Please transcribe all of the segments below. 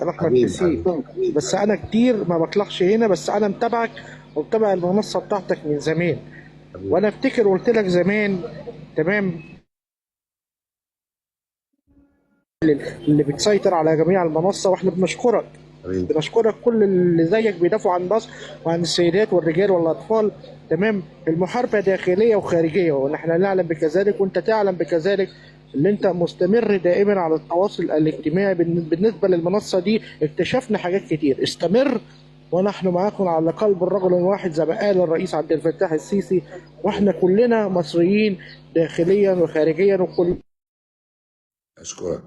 احمد حبيبي حسين. حبيبي. بس انا كتير ما بطلعش هنا، بس انا متابعك ومتابع المنصه بتاعتك من زمان. حبيبي وانا افتكر قلت لك زمان، تمام، اللي بتسيطر على جميع المنصه، واحنا بنشكرك. حبيبي. بنشكرك كل اللي زيك بيدافعوا عن مصر وعن السيدات والرجال والاطفال، تمام، المحاربه داخليه وخارجيه، ونحن نعلم بكذلك وانت تعلم بكذلك. اللي انت مستمر دائما على التواصل الاجتماعي بالنسبه للمنصه دي، اكتشفنا حاجات كتير. استمر، ونحن معاكم على قلب الرجل الواحد زي ما قال الرئيس عبد الفتاح السيسي. واحنا كلنا مصريين داخليا وخارجيا، وكل اشكرك.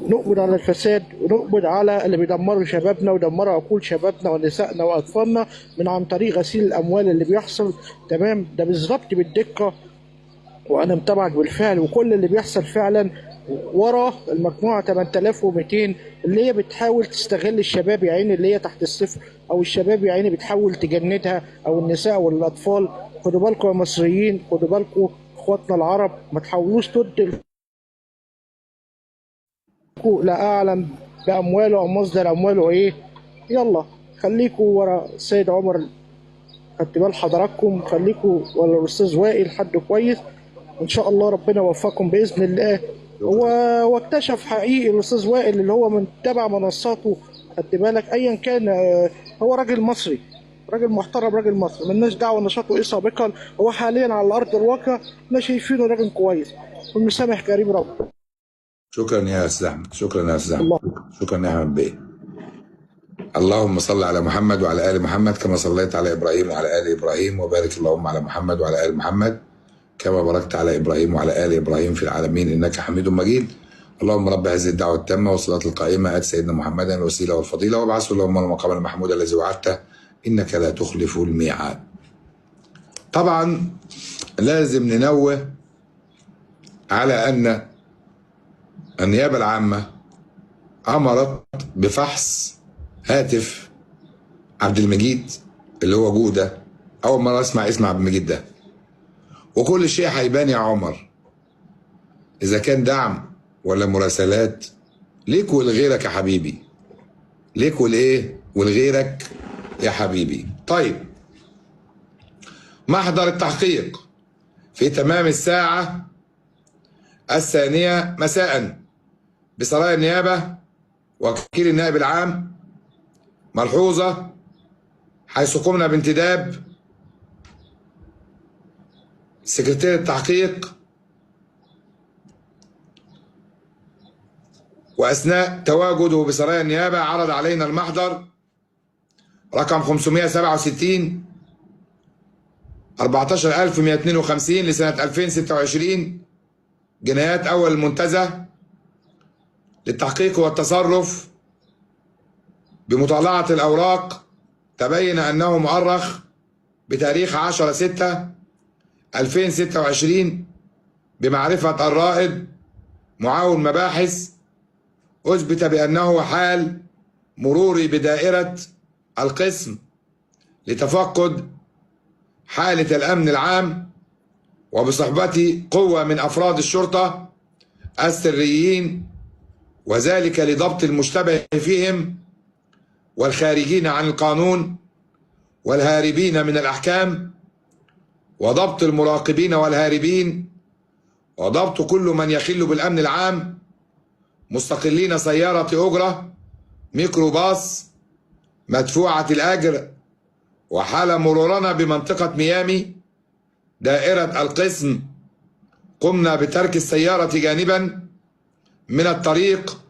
نقبض على الفساد، ونقبض على اللي بيدمروا شبابنا ويدمروا عقول شبابنا ونسائنا واطفالنا من عن طريق غسيل الاموال اللي بيحصل. تمام، ده بالظبط بالدقه، وانا متابعك بالفعل، وكل اللي بيحصل فعلا ورا المجموعه 8200 اللي هي بتحاول تستغل الشباب يا عيني اللي هي تحت الصفر، او الشباب يا عيني بتحاول تجندها، او النساء والاطفال. خدوا بالكم يا مصريين، خدوا بالكم اخواتنا العرب، ما تحاولوش تدوا لا اعلم بامواله او مصدر امواله ايه. يلا خليكوا ورا السيد عمر، خدت بال حضراتكم، خليكوا ورا الاستاذ وائل، حد كويس، وان شاء الله ربنا يوفقكم باذن الله. هو شكرا. واكتشف حقيقي الاستاذ وائل اللي هو من تبع منصاته، خدت بالك ايا كان، هو راجل مصري، راجل محترم، راجل مصري، ملناش دعوه نشاطه ايه سابقا. هو حاليا على ارض الواقع احنا شايفينه راجل كويس والمسامح كريم رب. شكرا يا استاذ احمد، شكرا يا استاذ احمد، الله. شكرا يا احمد بيه. اللهم صل على محمد وعلى ال محمد كما صليت على ابراهيم وعلى ال ابراهيم، وبارك اللهم على محمد وعلى ال محمد كما باركت على ابراهيم وعلى ال ابراهيم في العالمين انك حميد مجيد. اللهم رب هذه الدعوه التامه والصلاه القائمه ات سيدنا محمدا الوسيله والفضيله، وابعثه اللهم المقام المحمود الذي وعدته انك لا تخلف الميعاد. طبعا لازم ننوه على ان النيابه العامه امرت بفحص هاتف عبد المجيد اللي هو جوده. اول مره اسمع اسم عبد المجيد ده، وكل شيء هيبان يا عمر اذا كان دعم ولا مراسلات ليك ولغيرك يا حبيبي، ليك والايه ولغيرك يا حبيبي. طيب، محضر التحقيق في تمام الساعة 2 مساء بسرايا النيابة وكيل النائب العام. ملحوظة: حيث قمنا بانتداب سكرتير التحقيق، وأثناء تواجده بسرايا النيابة عرض علينا المحضر رقم 567 14152 لسنة 2026، جنايات أول المنتزه، للتحقيق والتصرف بمطالعة الأوراق. تبين أنه مؤرخ بتاريخ 10/6/2026 بمعرفة الرائد معاون مباحث. أثبت بأنه حال مروري بدائرة القسم لتفقد حالة الأمن العام، وبصحبة قوة من أفراد الشرطة السريين، وذلك لضبط المشتبه فيهم والخارجين عن القانون والهاربين من الأحكام، وضبط المراقبين والهاربين، وضبط كل من يخل بالأمن العام مستقلين سيارة أجرة ميكروباص مدفوعة الأجر. وحال مرورنا بمنطقة ميامي دائرة القسم قمنا بترك السيارة جانبا من الطريق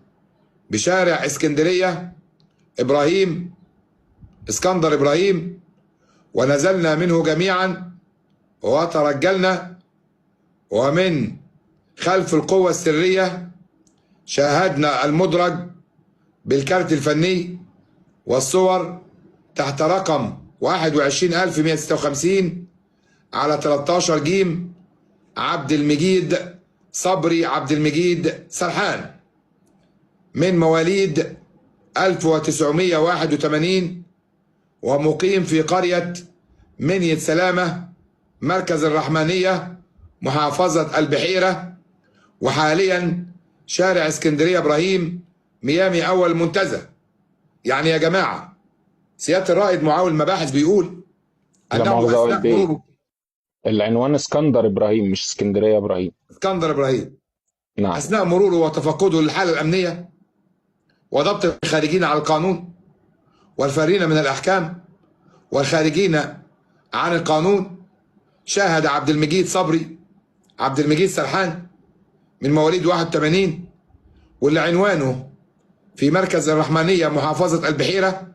بشارع اسكندرية إبراهيم اسكندر إبراهيم، ونزلنا منه جميعا وترجلنا، ومن خلف القوة السرية شاهدنا المدرج بالكارت الفني والصور تحت رقم 21156 على 13 جيم عبد المجيد صبري عبد المجيد سرحان، من مواليد 1981، ومقيم في قرية منية سلامة مركز الرحمانية محافظة البحيرة، وحاليا شارع اسكندرية إبراهيم ميامي أول منتزه. يعني يا جماعة سيادة الرائد معاون المباحث بيقول لا أنه مؤاخذة أثناء بيه، مروره العنوان اسكندر إبراهيم مش اسكندرية إبراهيم. اسكندر إبراهيم نعم. أثناء مروره وتفقده للحالة الأمنية وضبط الخارجين على القانون والفارين من الأحكام والخارجين عن القانون، شاهد عبد المجيد صبري عبد المجيد سرحان من مواليد 81، واللي عنوانه في مركز الرحمانية محافظة البحيرة،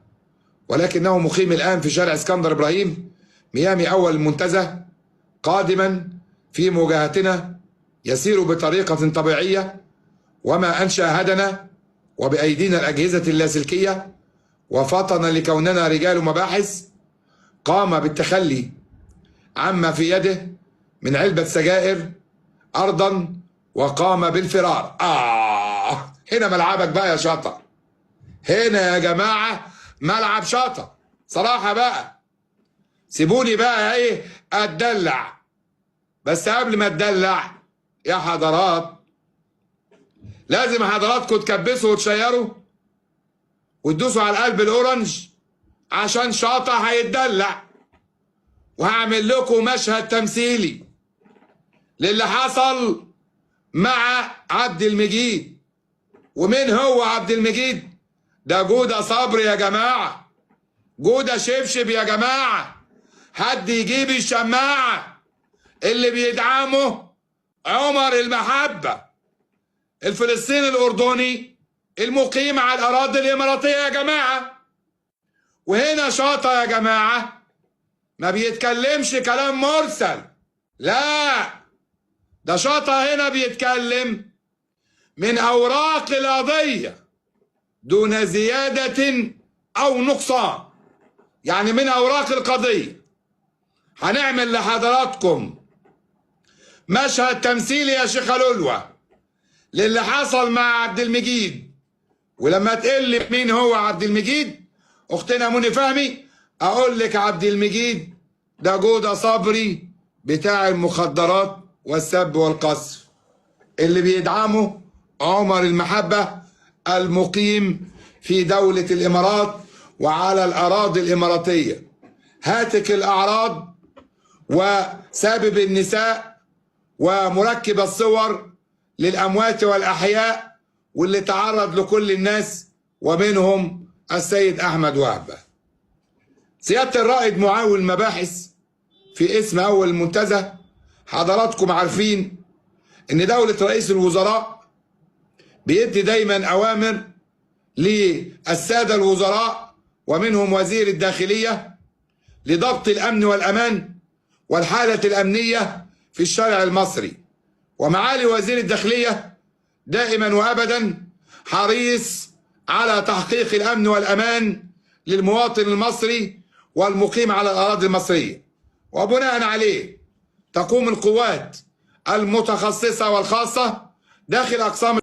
ولكنه مقيم الآن في شارع اسكندر إبراهيم ميامي أول المنتزه، قادما في مواجهتنا يسير بطريقة طبيعية وما أن شاهدنا وبأيدينا الأجهزة اللاسلكية، وفطن لكوننا رجال مباحث، قام بالتخلي عما في يده من علبة سجائر أرضا وقام بالفرار. هنا ملعبك بقى يا شاطر، هنا يا جماعة ملعب شاطر صراحة بقى. سيبوني بقى ايه اتدلع، بس قبل ما اتدلع يا حضرات لازم حضراتكم تكبسوا وتشيروا وتدوسوا على القلب الاورنج عشان شاطر هيتدلع، وهعمل لكم مشهد تمثيلي للي حصل مع عبد المجيد. ومين هو عبد المجيد؟ ده جودة صبري يا جماعة، جودة شبشب يا جماعة. حد يجيب الشماعة اللي بيدعمه عمر المحبة الفلسطيني الأردني المقيم على الأراضي الإماراتية يا جماعة. وهنا شاطر يا جماعة ما بيتكلمش كلام مرسل، لا ده شاطر هنا بيتكلم من أوراق القضية دون زيادة أو نقصان، يعني من أوراق القضية. هنعمل لحضراتكم مشهد تمثيلي يا شيخ لولوة للي حصل مع عبد المجيد. ولما تقول لي مين هو عبد المجيد أختنا منى فهمي أقول لك عبد المجيد ده جودة صبري بتاع المخدرات والسب والقذف اللي بيدعمه عمر المحبة المقيم في دولة الإمارات وعلى الأراضي الإماراتية، هاتك الأعراض وسابب النساء ومركب الصور للأموات والأحياء، واللي تعرض لكل الناس ومنهم السيد أحمد وهبة. سيادة الرائد معاون المباحث في اسم أول المنتزه، حضراتكم عارفين إن دولة رئيس الوزراء بيدي دايما أوامر للسادة الوزراء ومنهم وزير الداخلية لضبط الأمن والأمان والحالة الأمنية في الشارع المصري. ومعالي وزير الداخلية دائما وأبدا حريص على تحقيق الأمن والأمان للمواطن المصري والمقيم على الأراضي المصرية، وبناء عليه تقوم القوات المتخصصة والخاصة داخل أقسام